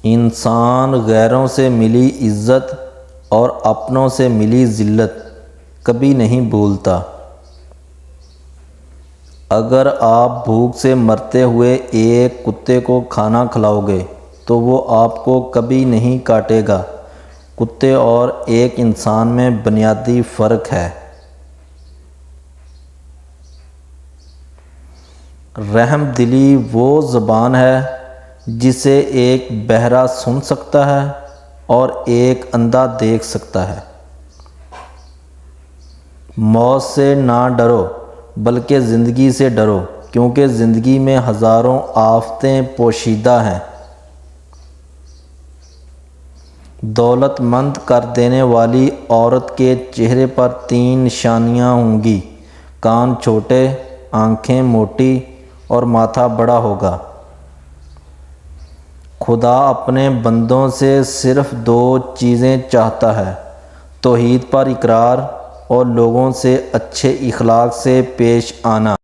انسان غیروں سے ملی عزت اور اپنوں سے ملی ذلت کبھی نہیں بھولتا۔ اگر آپ بھوک سے مرتے ہوئے ایک کتے کو کھانا کھلاؤ گے تو وہ آپ کو کبھی نہیں کاٹے گا۔ کتے اور ایک انسان میں بنیادی فرق ہے۔ رحم دلی وہ زبان ہے جسے ایک بہرا سن سکتا ہے اور ایک اندھا دیکھ سکتا ہے۔ موت سے نہ ڈرو بلکہ زندگی سے ڈرو، کیونکہ زندگی میں ہزاروں آفتیں پوشیدہ ہیں۔ دولت مند کر دینے والی عورت کے چہرے پر 3 نشانیاں ہوں گی: کان چھوٹے، آنکھیں موٹی اور ماتھا بڑا ہوگا۔ خدا اپنے بندوں سے صرف 2 چیزیں چاہتا ہے: توحید پر اقرار اور لوگوں سے اچھے اخلاق سے پیش آنا۔